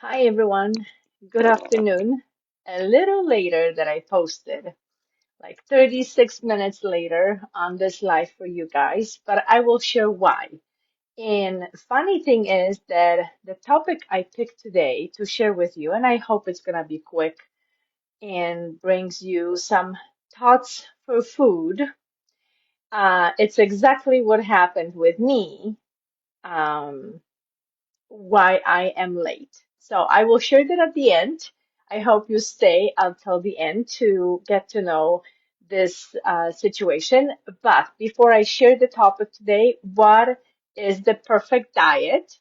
Hi everyone, good afternoon. A little later than I posted, like 36 minutes later on this live for you guys, but I will share why. And funny thing is that the topic I picked today to share with you, and I hope it's gonna be quick and brings you some thoughts for food. It's exactly what happened with me. Um, why I am late. So I will share that at the end. I hope you stay until the end to get to know this situation. But before I share the topic today, what is the perfect diet?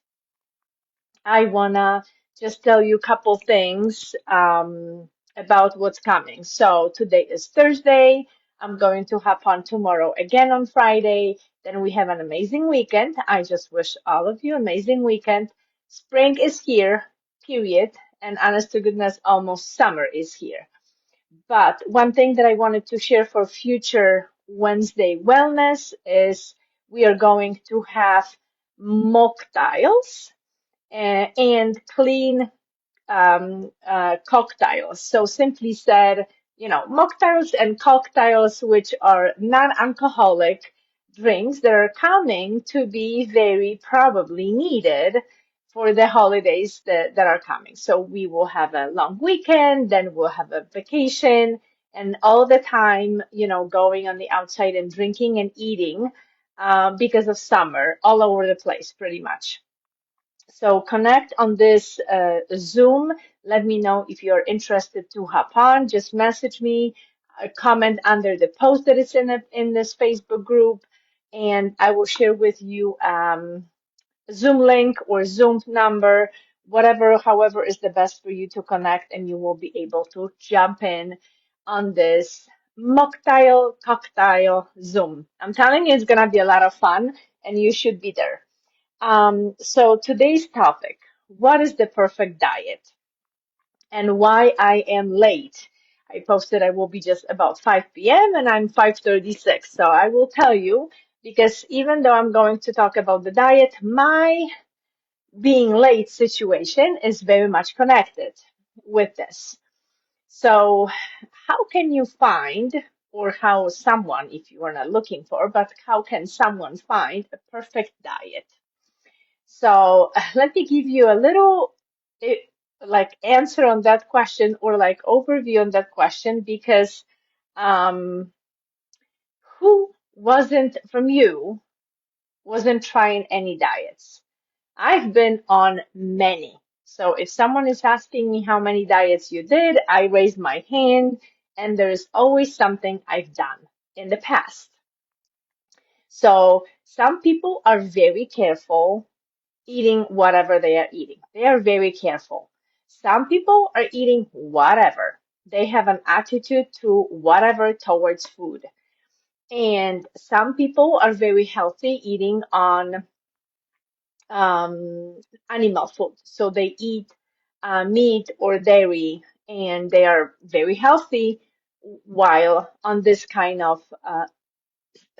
I wanna just tell you a couple things about what's coming. So today is Thursday. I'm going to hop on tomorrow again on Friday. Then we have an amazing weekend. I just wish all of you amazing weekend. Spring is here, period. And honest to goodness, almost summer is here. But one thing that I wanted to share for future Wednesday wellness is we are going to have mocktails and clean cocktails. So simply said, mocktails and cocktails, which are non-alcoholic drinks that are coming to be very probably needed for the holidays that are coming. So we will have a long weekend, then we'll have a vacation, and all the time, going on the outside and drinking and eating because of summer all over the place, pretty much. So connect on this Zoom. Let me know if you're interested to hop on. Just message me, comment under the post that is in this Facebook group, and I will share with you Zoom link or Zoom number, whatever, however is the best for you to connect, and you will be able to jump in on this mocktail cocktail Zoom. I'm telling you, it's gonna be a lot of fun, and you should be there. So today's topic, what is the perfect diet and why I am late? I posted I will be just about 5 p.m. and I'm 5:36. So I will tell you because even though I'm going to talk about the diet, my being late situation is very much connected with this. So how can you find or how someone, if you are not looking for, but how can someone find a perfect diet? So let me give you a little eh, like answer on that question or like overview on that question because um, who wasn't from you wasn't trying any diets? I've been on many. So if someone is asking me how many diets you did, I raise my hand and there is always something I've done in the past. So some people are very careful eating whatever they are eating. They are very careful. Some people are eating whatever. They have an attitude to whatever towards food. And some people are very healthy eating on animal food. So they eat meat or dairy and they are very healthy while on this kind of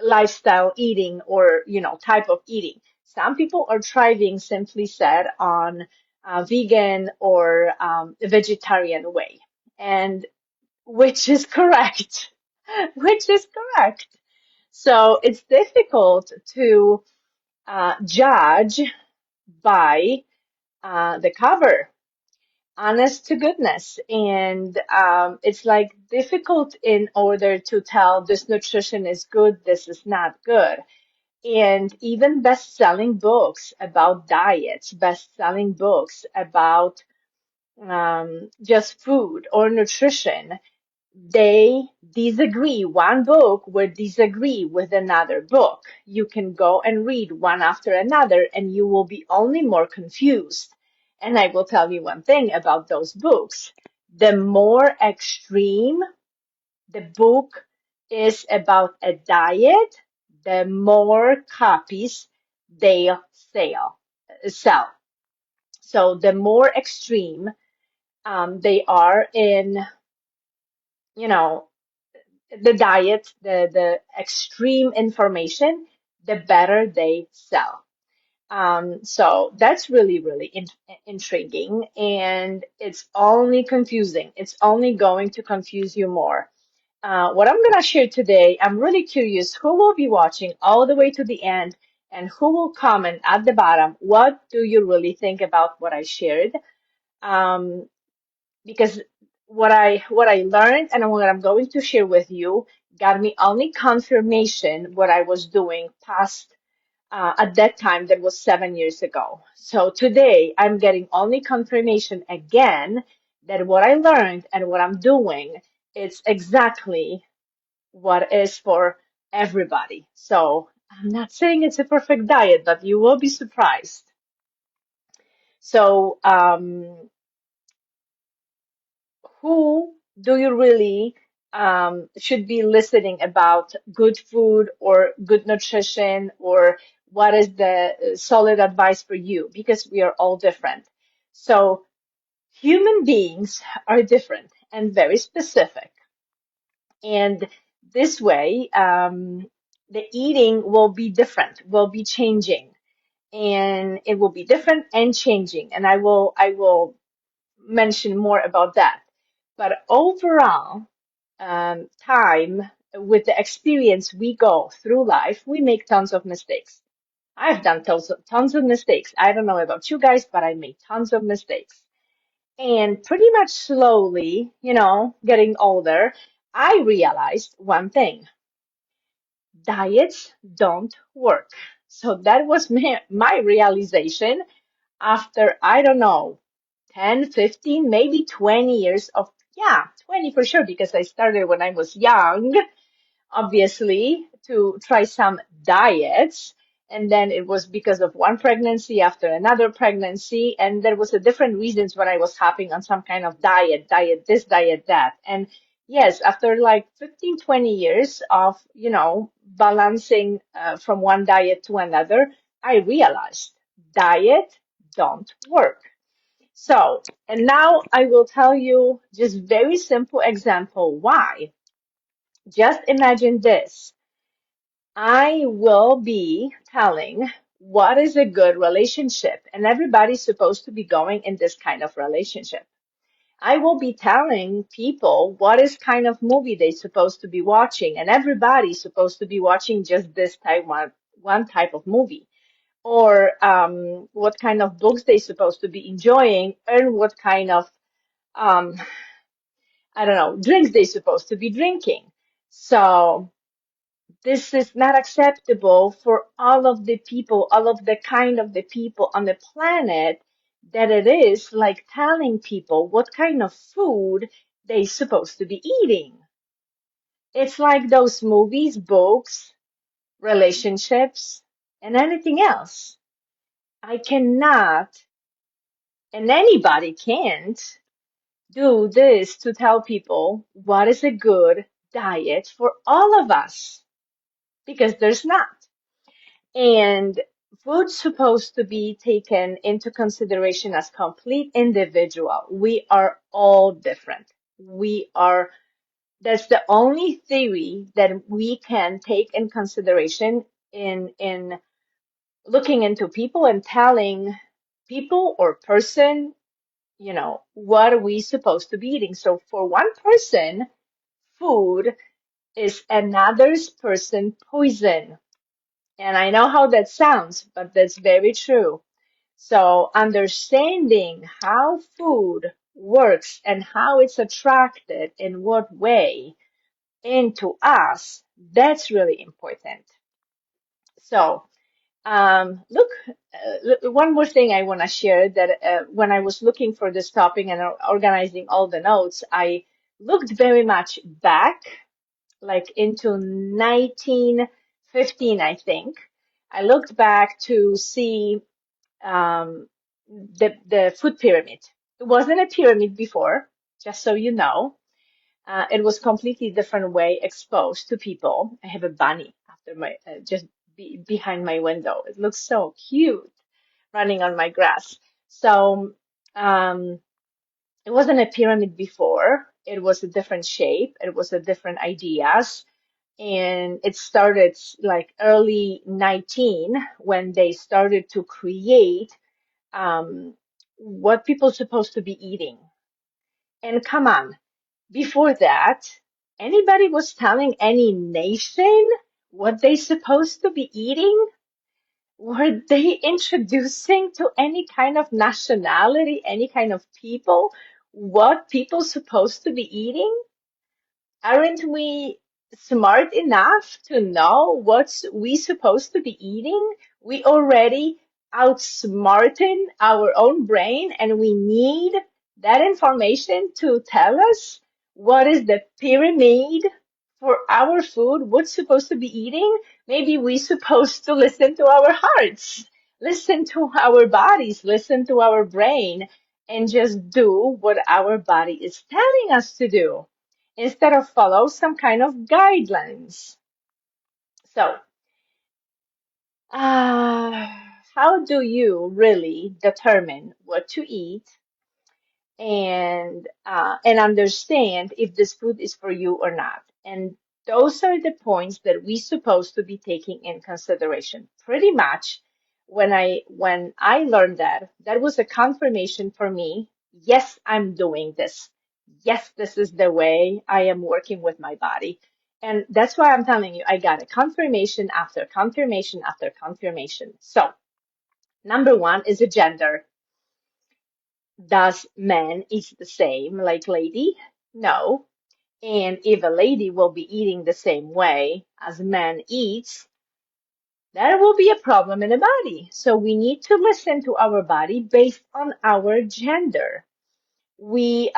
lifestyle eating or type of eating. Some people are thriving simply said on vegan or vegetarian way, and which is correct, which is correct. So it's difficult to judge by the cover, honest to goodness. And it's like difficult in order to tell this nutrition is good, this is not good. And even best-selling books about diets, best-selling books about just food or nutrition, they disagree. One book will disagree with another book. You can go and read one after another, and you will be only more confused. And I will tell you one thing about those books. The more extreme the book is about a diet, the more copies they sell. So the more extreme they are in, you know, the diet, the extreme information, the better they sell. So that's really, really intriguing, and it's only confusing. It's only going to confuse you more. What I'm going to share today, I'm really curious who will be watching all the way to the end and who will comment at the bottom. What do you really think about what I shared? Um, because what I learned and what I'm going to share with you got me only confirmation what I was doing past at that time. That was 7 years ago. So today I'm getting only confirmation again that what I learned and what I'm doing, it's exactly what is for everybody. So I'm not saying it's a perfect diet, but you will be surprised. So who do you really should be listening about good food or good nutrition, or what is the solid advice for you? Because we are all different. So human beings are different and very specific. And this way, the eating will be different, will be changing, and it will be different and changing. And I will mention more about that. But overall, time with the experience we go through life, we make tons of mistakes. I've done tons of mistakes. I don't know about you guys, but I made tons of mistakes. And pretty much slowly, getting older, I realized one thing: diets don't work. So that was my realization after, I don't know, 10, 15, maybe 20 years of, yeah, 20 for sure, because I started when I was young, obviously, to try some diets. And then it was because of one pregnancy after another pregnancy. And there was a different reasons when I was hopping on some kind of diet this, diet that. And yes, after like 15, 20 years of, balancing from one diet to another, I realized diet don't work. So, and now I will tell you just very simple example why. Just imagine this. I will be telling what is a good relationship, and everybody's supposed to be going in this kind of relationship. I will be telling people what is kind of movie they're supposed to be watching, and everybody's supposed to be watching just this one type of movie, or what kind of books they're supposed to be enjoying, and what kind of um, I don't know, drinks they're supposed to be drinking. So this is not acceptable for all of the people, all of the kind of the people on the planet, that it is like telling people what kind of food they're supposed to be eating. It's like those movies, books, relationships, and anything else. I cannot, and anybody can't, do this to tell people what is a good diet for all of us, because there's not. And food's supposed to be taken into consideration as complete individual. We are all different. That's the only theory that we can take in consideration in looking into people and telling people or person, what are we supposed to be eating. So for one person, food is another's person poison. And I know how that sounds, but that's very true. So understanding how food works and how it's attracted in what way into us, that's really important. So one more thing I want to share, that when I was looking for this topic and organizing all the notes, I looked very much back, like into 1915, I think. I looked back to see the food pyramid. It wasn't a pyramid before, just so you know. It was completely different way exposed to people. I have a bunny after my just behind my window. It looks so cute running on my grass. So um, it wasn't a pyramid before. It was a different shape. It was a different ideas. And it started like early 19 when they started to create what people supposed to be eating. And come on, before that, anybody was telling any nation what they supposed to be eating? Were they introducing to any kind of nationality, any kind of people, what people supposed to be eating? Aren't we smart enough to know what we supposed to be eating? We already outsmarten our own brain and we need that information to tell us what is the pyramid for our food, what's supposed to be eating. Maybe we supposed to listen to our hearts, listen to our bodies, listen to our brain, and just do what our body is telling us to do instead of follow some kind of guidelines. So, uh, how do you really determine what to eat and understand if this food is for you or not? And those are the points that we supposed to be taking in consideration. Pretty much, when I learned that, that was a confirmation for me. Yes, I'm doing this. Yes, this is the way I am working with my body. And that's why I'm telling you, I got a confirmation after confirmation after confirmation. So, number one is a gender. Does men eat the same like lady? No. And if a lady will be eating the same way as men eats, there will be a problem in the body. So we need to listen to our body based on our gender. We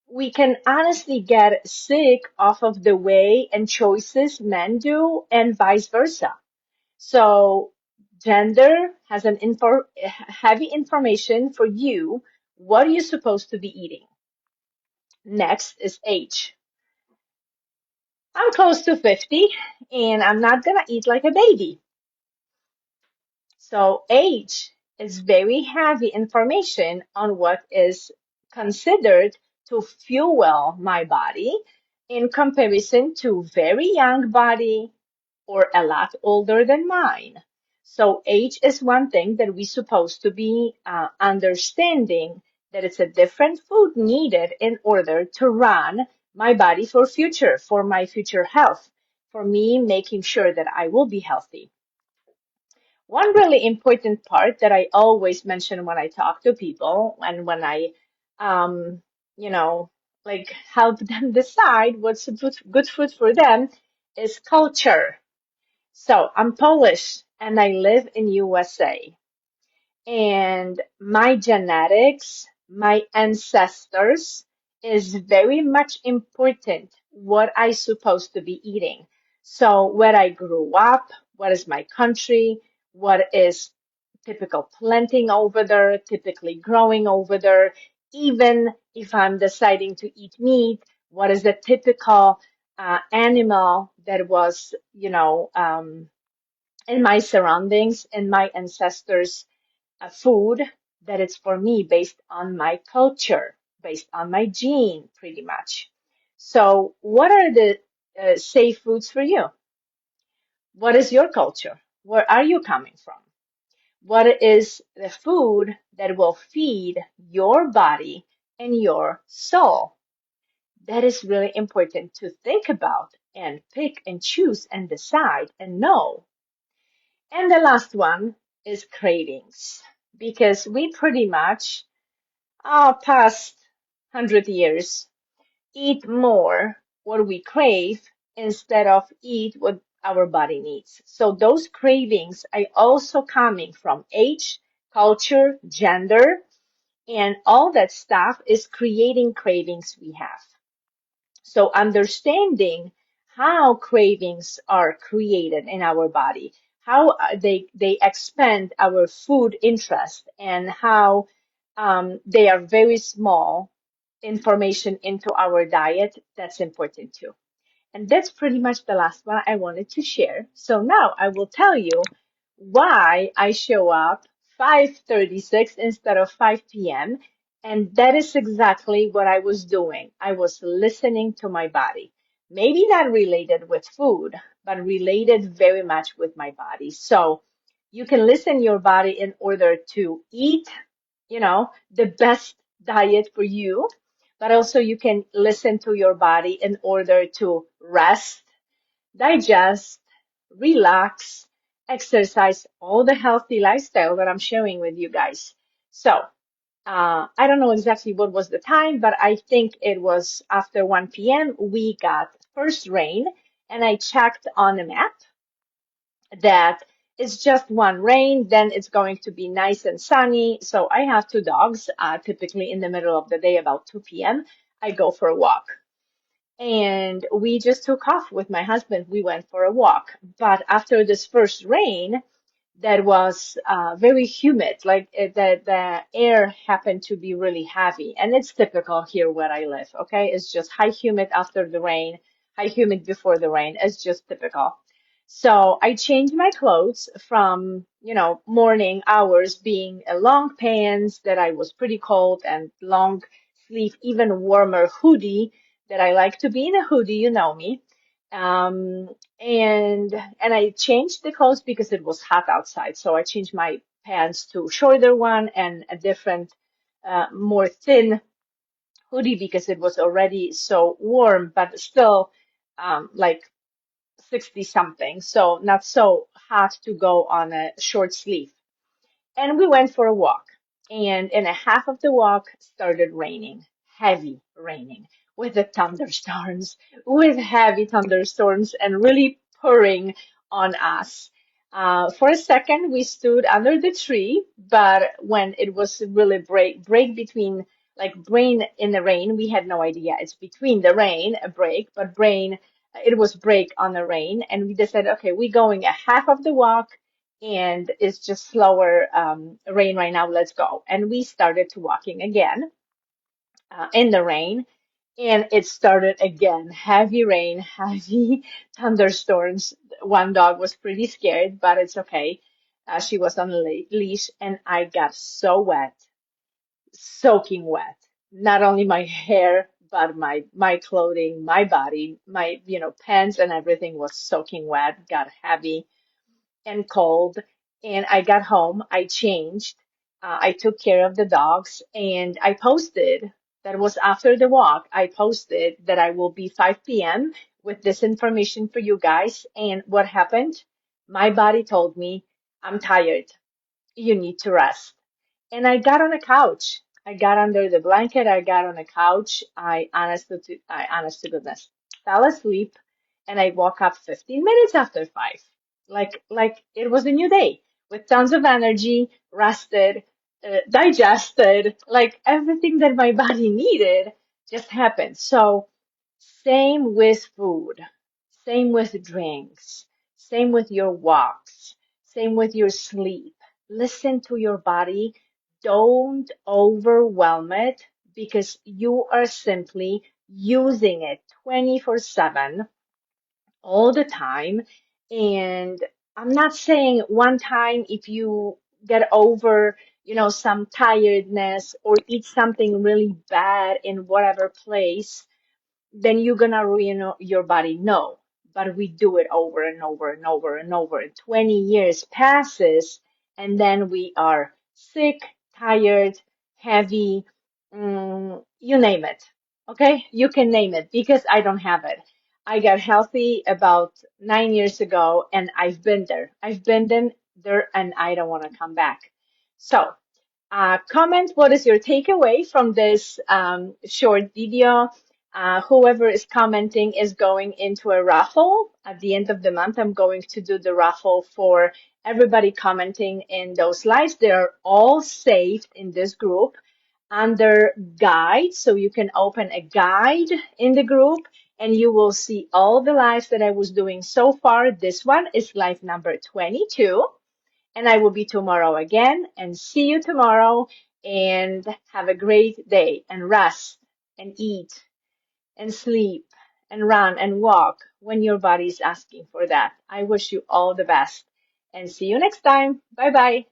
we can honestly get sick off of the way and choices men do and vice versa. So gender has an heavy information for you. What are you supposed to be eating? Next is age. I'm close to 50 and I'm not gonna eat like a baby. So age is very heavy information on what is considered to fuel my body in comparison to very young body or a lot older than mine. So age is one thing that we're supposed to be understanding that it's a different food needed in order to run my body for my future health, for me making sure that I will be healthy. One really important part that I always mention when I talk to people and when I, um, you know, like help them decide what's a good food for them is culture. So I'm Polish and I live in USA. And my genetics, my ancestors is very much important what I supposed to be eating. So where I grew up, what is my country, what is typical planting over there, typically growing over there, even if I'm deciding to eat meat, what is the typical animal that was, in my surroundings, in my ancestors' food that it's for me based on my culture, based on my gene, pretty much. So, what are the safe foods for you? What is your culture? Where are you coming from? What is the food that will feed your body and your soul? That is really important to think about and pick and choose and decide and know. And the last one is cravings, because we pretty much past 100 years eat more what we crave instead of eat what our body needs. So those cravings are also coming from age, culture, gender, and all that stuff is creating cravings we have. So understanding how cravings are created in our body, how they expand our food interest, and how they are very small information into our diet, that's important too. And that's pretty much the last one I wanted to share. So now I will tell you why I show up 5:36 instead of 5 p.m. And that is exactly what I was doing. I was listening to my body. maybe not related with food, but related very much with my body. So you can listen your body in order to eat, the best diet for you, but also you can listen to your body in order to rest, digest, relax, exercise, all the healthy lifestyle that I'm sharing with you guys. So, I don't know exactly what was the time, but I think it was after 1 p.m. We got first rain, and I checked on the map that it's just one rain, then it's going to be nice and sunny. So I have two dogs. Typically in the middle of the day, about 2 p.m., I go for a walk. And we just took off with my husband. We went for a walk. But after this first rain, that was very humid. Like the air happened to be really heavy, and it's typical here where I live. Okay, it's just high humid after the rain, high humid before the rain. It's just typical. So I changed my clothes from, morning hours being a long pants that I was pretty cold and long sleeve, even warmer hoodie that I like to be in a hoodie, you know me. Um, and I changed the clothes because it was hot outside. So I changed my pants to shorter one and a different, more thin hoodie because it was already so warm, but still like 60 something. So not so hot to go on a short sleeve. And we went for a walk. And in a half of the walk started raining, heavy raining, with the thunderstorms, with heavy thunderstorms and really pouring on us. For a second, we stood under the tree, but when it was really break between, like brain in the rain, we had no idea. It's between the rain, a break, but brain, it was break on the rain. And we decided, okay, we're going a half of the walk and it's just slower rain right now. Let's go. And we started to walking again in the rain, and it started again. Heavy rain, heavy thunderstorms. One dog was pretty scared, but it's okay. She was on a leash, and I got so wet, soaking wet. Not only my hair, but my clothing, my body, my pants and everything was soaking wet. Got heavy and cold. And I got home, I changed, I took care of the dogs, and I posted, that was after the walk, I posted that I will be 5 p.m. with this information for you guys. And what happened? My body told me, I'm tired. You need to rest. And I got on a couch. I got under the blanket. I got on a couch. Honest to goodness, fell asleep, and I woke up 15 minutes after 5. Like it was a new day with tons of energy, rested, digested, like everything that my body needed just happened. So same with food, same with drinks, same with your walks, same with your sleep. Listen to your body. Don't overwhelm it because you are simply using it 24/7 all the time. And I'm not saying one time if you get over, some tiredness or eat something really bad in whatever place, then you're gonna ruin your body. No, but we do it over and over and over and over. 20 years passes, and then we are sick, tired, heavy, you name it. Okay, you can name it because I don't have it. I got healthy about 9 years ago, and I've been there. I've been there, and I don't want to come back. So, comment what is your takeaway from this short video. Whoever is commenting is going into a raffle. At the end of the month, I'm going to do the raffle for everybody commenting in those lives. They're all saved in this group under guide. So you can open a guide in the group and you will see all the lives that I was doing so far. This one is live number 22. And I will be tomorrow again. And see you tomorrow. And have a great day. And rest and eat and sleep and run and walk when your body is asking for that. I wish you all the best. And see you next time. Bye bye.